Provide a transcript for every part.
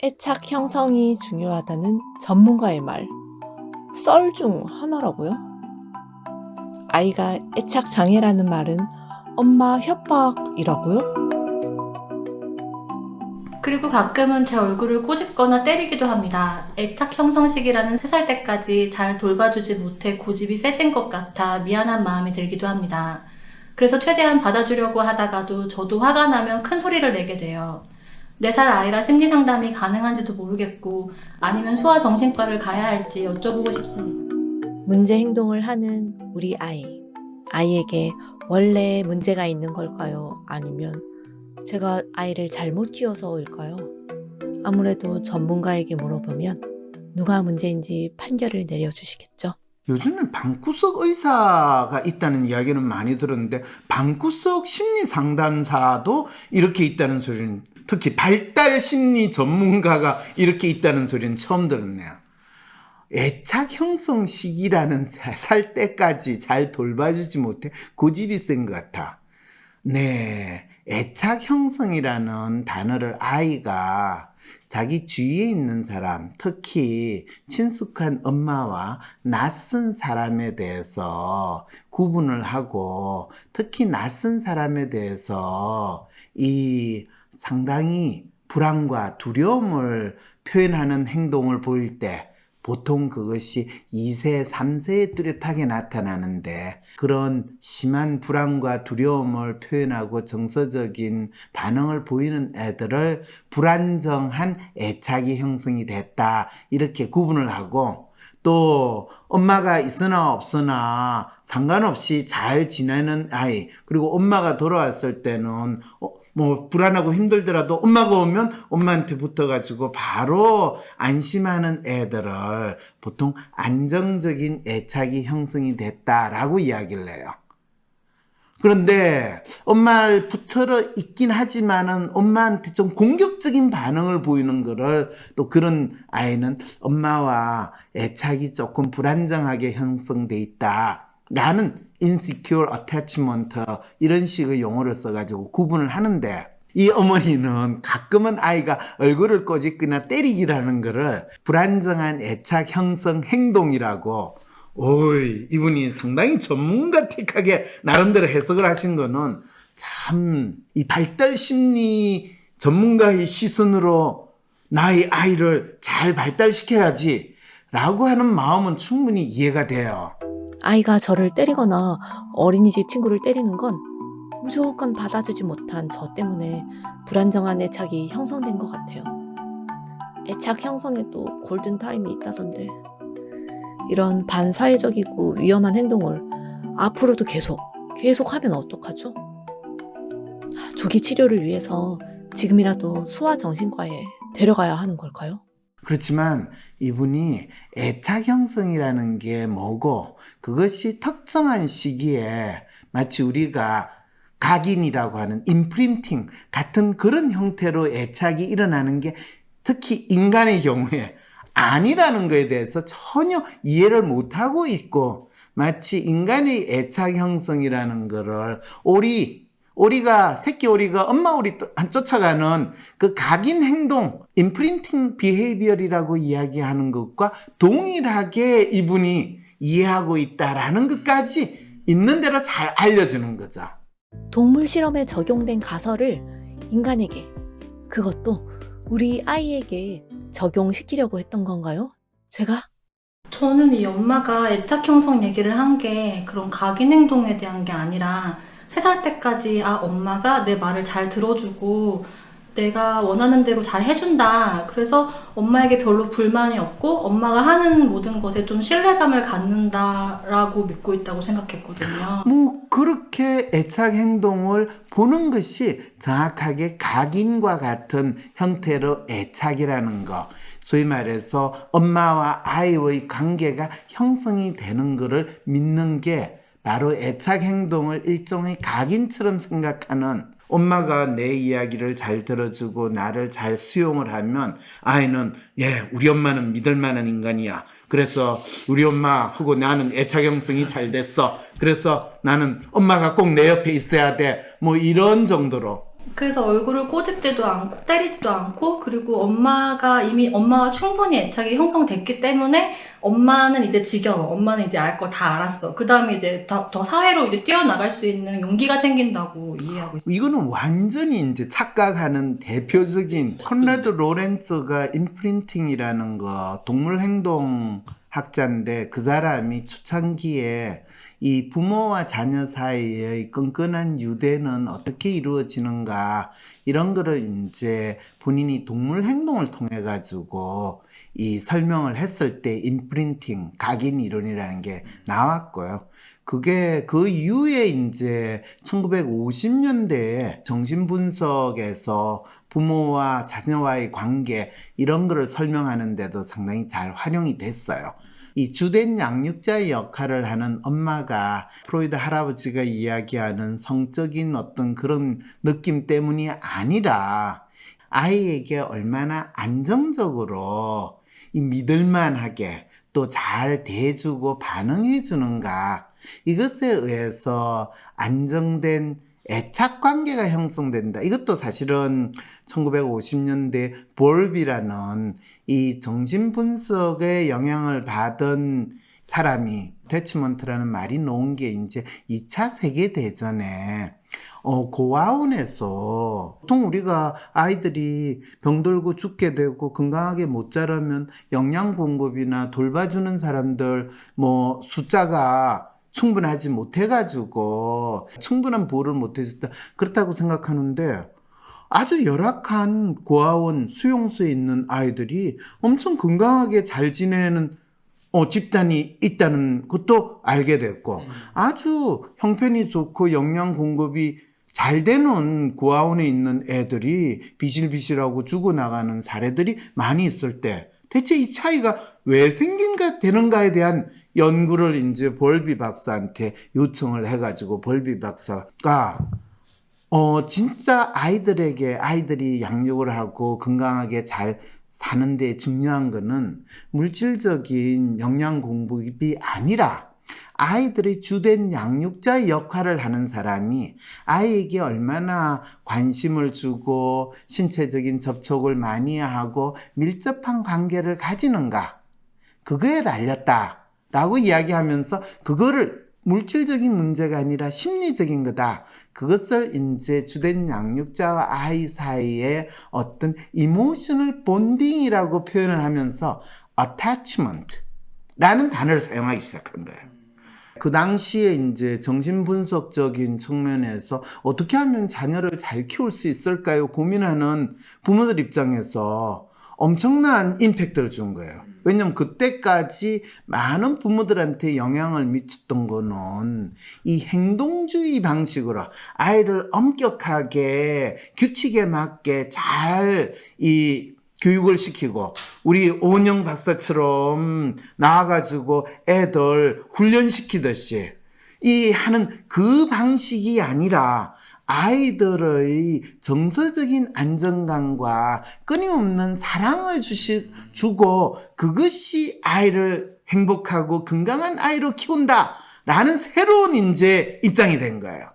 애착 형성이 중요하다는 전문가의 말, 썰 중 하나라고요? 아이가 애착 장애라는 말은 엄마 협박이라고요? 그리고 가끔은 제 얼굴을 꼬집거나 때리기도 합니다. 애착 형성시기라는 3살 때까지 잘 돌봐주지 못해 고집이 세진 것 같아 미안한 마음이 들기도 합니다. 그래서 최대한 받아주려고 하다가도 저도 화가 나면 큰 소리를 내게 돼요. 4살 아이라 심리 상담이 가능한지도 모르겠고 아니면 소아정신과를 가야 할지 여쭤보고 싶습니다. 문제 행동을 하는 우리 아이. 아이에게 원래 문제가 있는 걸까요? 아니면 제가 아이를 잘못 키워서일까요? 아무래도 전문가에게 물어보면 누가 문제인지 판결을 내려주시겠죠? 요즘엔 방구석 의사가 있다는 이야기는 많이 들었는데 방구석 심리 상담사도 이렇게 있다는 소리는, 특히 발달 심리 전문가가 이렇게 있다는 소리는 처음 들었네요. 애착 형성 시기라는 3살 때까지 잘 돌봐주지 못해 고집이 센 것 같아. 네, 애착 형성이라는 단어를 아이가 자기 주위에 있는 사람, 특히 친숙한 엄마와 낯선 사람에 대해서 구분을 하고, 특히 낯선 사람에 대해서 상당히 불안과 두려움을 표현하는 행동을 보일 때 보통 그것이 2세, 3세에 뚜렷하게 나타나는데, 그런 심한 불안과 두려움을 표현하고 정서적인 반응을 보이는 애들을 불안정한 애착이 형성이 됐다, 이렇게 구분을 하고, 또 엄마가 있으나 없으나 상관없이 잘 지내는 아이, 그리고 엄마가 돌아왔을 때는 불안하고 힘들더라도 엄마가 오면 엄마한테 붙어가지고 바로 안심하는 애들을 보통 안정적인 애착이 형성이 됐다라고 이야기를 해요. 그런데 엄마를 붙들어 있긴 하지만은 엄마한테 좀 공격적인 반응을 보이는 거를, 또 그런 아이는 엄마와 애착이 조금 불안정하게 형성돼 있다라는 insecure attachment, 이런 식의 용어를 써가지고 구분을 하는데, 이 어머니는 가끔은 아이가 얼굴을 꼬집거나 때리기라는 거를 불안정한 애착 형성 행동이라고, 오이, 이분이 상당히 전문가틱하게 나름대로 해석을 하신 거는, 참 이 발달 심리 전문가의 시선으로 나의 아이를 잘 발달시켜야지 라고 하는 마음은 충분히 이해가 돼요. 아이가 저를 때리거나 어린이집 친구를 때리는 건 무조건 받아주지 못한 저 때문에 불안정한 애착이 형성된 것 같아요. 애착 형성에도 골든타임이 있다던데, 이런 반사회적이고 위험한 행동을 앞으로도 계속 하면 어떡하죠? 조기 치료를 위해서 지금이라도 소아정신과에 데려가야 하는 걸까요? 그렇지만 이분이 애착 형성이라는 게 뭐고, 그것이 특정한 시기에 마치 우리가 각인이라고 하는 임프린팅 같은 그런 형태로 애착이 일어나는 게 특히 인간의 경우에 아니라는 것에 대해서 전혀 이해를 못하고 있고, 마치 인간의 애착 형성이라는 거를 새끼 오리가 엄마 오리 쫓아가는 그 각인 행동, 임프린팅 비헤이비어이라고 이야기하는 것과 동일하게 이분이 이해하고 있다라는 것까지 있는 대로 잘 알려주는 거죠. 동물 실험에 적용된 가설을 인간에게, 그것도 우리 아이에게 적용시키려고 했던 건가요? 제가? 저는 이 엄마가 애착 형성 얘기를 한 게 그런 각인 행동에 대한 게 아니라 3살 때까지 엄마가 내 말을 잘 들어주고 내가 원하는 대로 잘 해준다. 그래서 엄마에게 별로 불만이 없고 엄마가 하는 모든 것에 좀 신뢰감을 갖는다라고 믿고 있다고 생각했거든요. 그렇게 애착 행동을 보는 것이 정확하게 각인과 같은 형태로 애착이라는 거, 소위 말해서 엄마와 아이의 관계가 형성이 되는 것을 믿는 게 바로 애착 행동을 일종의 각인처럼 생각하는, 엄마가 내 이야기를 잘 들어주고 나를 잘 수용을 하면 아이는, 우리 엄마는 믿을 만한 인간이야. 그래서 우리 엄마하고 나는 애착 형성이 잘 됐어. 그래서 나는 엄마가 꼭 내 옆에 있어야 돼. 이런 정도로 그래서 얼굴을 꼬집지도 않고 때리지도 않고, 그리고 이미 엄마와 충분히 애착이 형성됐기 때문에 엄마는 이제 지겨워. 엄마는 이제 알 거 다 알았어. 그 다음에 이제 더 사회로 이제 뛰어나갈 수 있는 용기가 생긴다고 이해하고 있어요. 이거는 완전히 이제 착각하는 대표적인 콘라드 로렌츠가 임프린팅이라는 거 동물 행동 학자인데 그 사람이 초창기에 이 부모와 자녀 사이의 끈끈한 유대는 어떻게 이루어지는가 이런 거를 이제 본인이 동물 행동을 통해 가지고 이 설명을 했을 때 임프린팅 각인 이론이라는 게 나왔고요. 그게 그 이후에 이제 1950년대에 정신분석에서 부모와 자녀와의 관계 이런 거를 설명하는데도 상당히 잘 활용이 됐어요. 이 주된 양육자의 역할을 하는 엄마가 프로이드 할아버지가 이야기하는 성적인 어떤 그런 느낌 때문이 아니라 아이에게 얼마나 안정적으로 이 믿을만하게 또 잘 대해주고 반응해주는가 이것에 의해서 안정된 애착 관계가 형성된다. 이것도 사실은 1950년대 볼비라는 이 정신분석의 영향을 받은 사람이 태치먼트라는 말이 놓은 게 이제 2차 세계대전에 고아원에서 보통 우리가 아이들이 병들고 죽게 되고 건강하게 못 자라면 영양 공급이나 돌봐주는 사람들 뭐 숫자가 충분하지 못해가지고 충분한 보호를 못해줬다 그렇다고 생각하는데 아주 열악한 고아원 수용소에 있는 아이들이 엄청 건강하게 잘 지내는 집단이 있다는 것도 알게 됐고 아주 형편이 좋고 영양 공급이 잘 되는 고아원에 있는 애들이 비실비실하고 죽어나가는 사례들이 많이 있을 때 대체 이 차이가 왜 생긴가 되는가에 대한 연구를 이제 볼비 박사한테 요청을 해가지고 볼비 박사가 진짜 아이들이 양육을 하고 건강하게 잘 사는데 중요한 거는 물질적인 영양 공급이 아니라 아이들의 주된 양육자의 역할을 하는 사람이 아이에게 얼마나 관심을 주고 신체적인 접촉을 많이 하고 밀접한 관계를 가지는가 그거에 달렸다라고 이야기하면서 그거를 물질적인 문제가 아니라 심리적인 거다. 그것을 이제 주된 양육자와 아이 사이의 어떤 이모셔널 본딩이라고 표현을 하면서 attachment라는 단어를 사용하기 시작한 거예요. 그 당시에 이제 정신분석적인 측면에서 어떻게 하면 자녀를 잘 키울 수 있을까요? 고민하는 부모들 입장에서 엄청난 임팩트를 준 거예요. 왜냐면 그때까지 많은 부모들한테 영향을 미쳤던 거는 이 행동주의 방식으로 아이를 엄격하게 규칙에 맞게 잘 교육을 시키고 우리 오은영 박사처럼 나와가지고 애들 훈련시키듯이 하는 그 방식이 아니라 아이들의 정서적인 안정감과 끊임없는 사랑을 주고 그것이 아이를 행복하고 건강한 아이로 키운다라는 새로운 이제 입장이 된 거예요.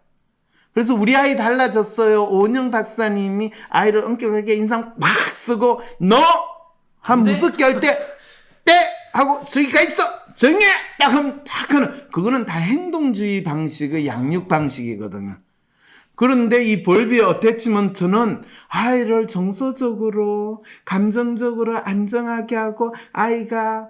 그래서 우리 아이 달라졌어요. 오은영 박사님이 아이를 엄격하게 인상 막 쓰고 너 한 무섭게 할 때 때 하고 저기 가 있어 조용히 해 딱 하면 딱 하는 그거는 다 행동주의 방식의 양육 방식이거든요. 그런데 이 볼비의 어태치먼트는 아이를 정서적으로 감정적으로 안정하게 하고 아이가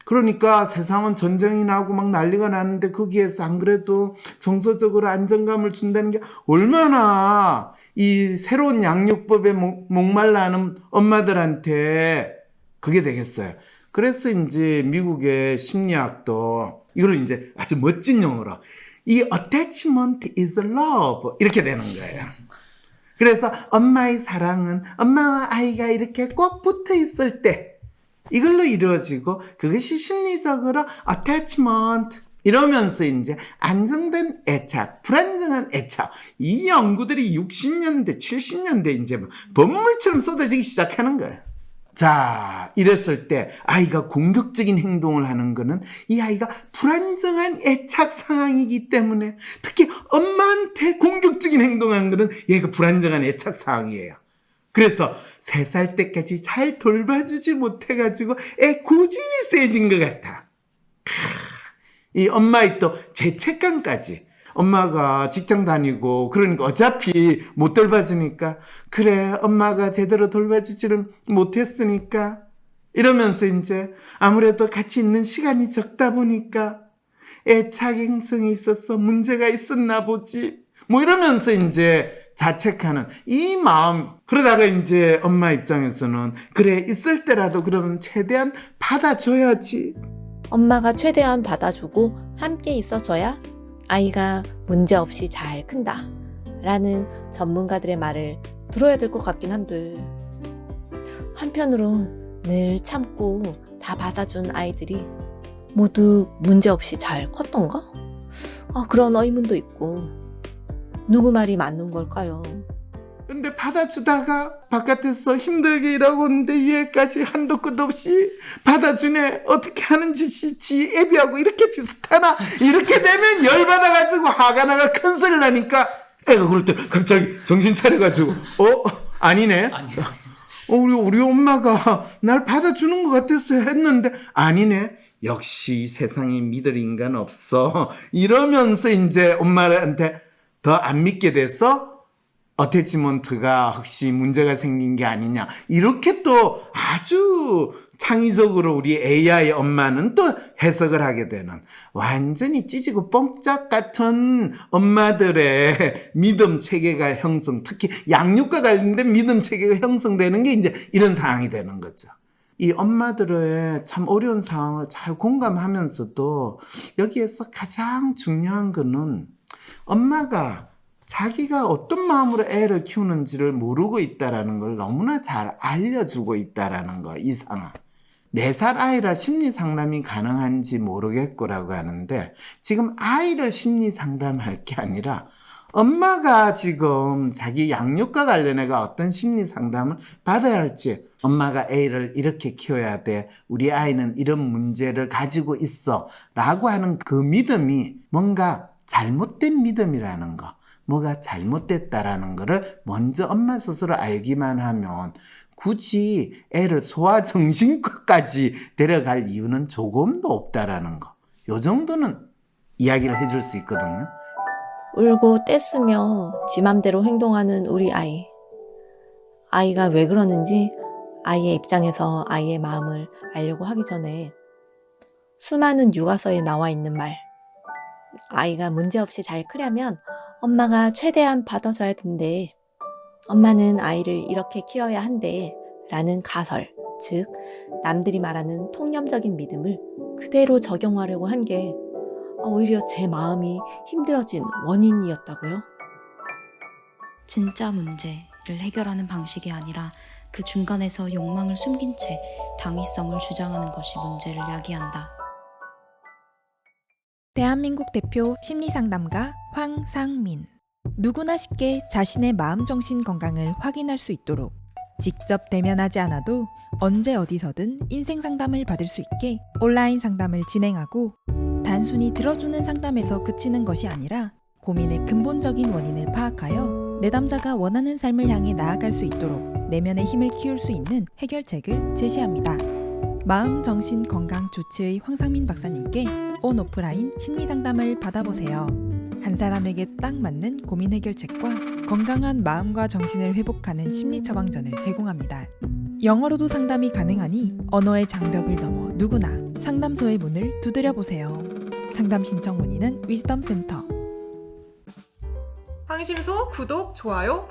그러니까 세상은 전쟁이 나고 막 난리가 나는데 거기에서 안 그래도 정서적으로 안정감을 준다는 게 얼마나 이 새로운 양육법에 목말라 하는 엄마들한테 그게 되겠어요. 그래서 이제 미국의 심리학도 이걸 이제 아주 멋진 용어로 이 attachment is love 이렇게 되는 거예요. 그래서 엄마의 사랑은 엄마와 아이가 이렇게 꼭 붙어 있을 때 이걸로 이루어지고 그것이 심리적으로 attachment 이러면서 이제 안정된 애착, 불안정한 애착 이 연구들이 60년대, 70년대 이제 법물처럼 쏟아지기 시작하는 거예요. 자, 이랬을 때 아이가 공격적인 행동을 하는 거는 이 아이가 불안정한 애착 상황이기 때문에, 특히 엄마한테 공격적인 행동하는 거는 얘가 불안정한 애착 상황이에요. 그래서 3살 때까지 잘 돌봐주지 못해가지고 애 고집이 세진 것 같아. 이 엄마의 또 죄책감까지. 엄마가 직장 다니고 그러니까 어차피 못 돌봐주니까, 그래 엄마가 제대로 돌봐주지를 못했으니까 이러면서 이제 아무래도 같이 있는 시간이 적다 보니까 애착 행성에 있어서 문제가 있었나 보지, 뭐 이러면서 이제 자책하는 이 마음. 그러다가 이제 엄마 입장에서는 그래 있을 때라도 그러면 최대한 받아줘야지. 엄마가 최대한 받아주고 함께 있어줘야 아이가 문제없이 잘 큰다 라는 전문가들의 말을 들어야 될 것 같긴 한데, 한편으론 늘 참고 다 받아준 아이들이 모두 문제없이 잘 컸던가? 그런 의문도 있고, 누구 말이 맞는 걸까요? 근데 받아주다가 바깥에서 힘들게 일하고 있는데 얘까지 한도 끝도 없이 받아주네. 어떻게 하는 짓이 지 애비하고 이렇게 비슷하나? 이렇게 되면 열받아가지고 화가 나가 큰 소리를 나니까 애가 그럴 때 갑자기 정신 차려가지고 아니네. 우리 엄마가 날 받아주는 것 같아서 했는데 아니네. 역시 세상에 믿을 인간 없어. 이러면서 이제 엄마한테 더 안 믿게 돼서 어태치먼트가 혹시 문제가 생긴 게 아니냐, 이렇게 또 아주 창의적으로 우리 AI 엄마는 또 해석을 하게 되는, 완전히 찌지고 뻥짝 같은 엄마들의 믿음 체계가 형성, 특히 양육과 관련된 믿음 체계가 형성되는 게 이제 이런 상황이 되는 거죠. 이 엄마들의 참 어려운 상황을 잘 공감하면서도 여기에서 가장 중요한 거는 엄마가 자기가 어떤 마음으로 애를 키우는지를 모르고 있다라는 걸 너무나 잘 알려주고 있다라는 거. 이 상황. 4살 아이라 심리 상담이 가능한지 모르겠고라고 하는데, 지금 아이를 심리 상담할 게 아니라 엄마가 지금 자기 양육과 관련해가 어떤 심리 상담을 받아야 할지, 엄마가 애를 이렇게 키워야 돼, 우리 아이는 이런 문제를 가지고 있어 라고 하는 그 믿음이 뭔가 잘못된 믿음이라는 거, 뭐가 잘못됐다라는 거를 먼저 엄마 스스로 알기만 하면 굳이 애를 소아정신과까지 데려갈 이유는 조금도 없다라는 거. 요 정도는 이야기를 해줄 수 있거든요. 울고 떼쓰며 지 맘대로 행동하는 우리 아이. 아이가 왜 그러는지 아이의 입장에서 아이의 마음을 알려고 하기 전에 수많은 육아서에 나와 있는 말. 아이가 문제없이 잘 크려면 엄마가 최대한 받아줘야 된대. 엄마는 아이를 이렇게 키워야 한대. 라는 가설, 즉 남들이 말하는 통념적인 믿음을 그대로 적용하려고 한 게 오히려 제 마음이 힘들어진 원인이었다고요? 진짜 문제를 해결하는 방식이 아니라 그 중간에서 욕망을 숨긴 채 당위성을 주장하는 것이 문제를 야기한다. 대한민국 대표 심리상담가 황상민. 누구나 쉽게 자신의 마음정신 건강을 확인할 수 있도록 직접 대면하지 않아도 언제 어디서든 인생 상담을 받을 수 있게 온라인 상담을 진행하고, 단순히 들어주는 상담에서 그치는 것이 아니라 고민의 근본적인 원인을 파악하여 내담자가 원하는 삶을 향해 나아갈 수 있도록 내면의 힘을 키울 수 있는 해결책을 제시합니다. 마음 정신 건강 주치의 황상민 박사님께 온 오프라인 심리 상담을 받아보세요. 한 사람에게 딱 맞는 고민 해결책과 건강한 마음과 정신을 회복하는 심리 처방전을 제공합니다. 영어로도 상담이 가능하니 언어의 장벽을 넘어 누구나 상담소의 문을 두드려 보세요. 상담 신청 문의는 위즈덤 센터. 황심소 구독, 좋아요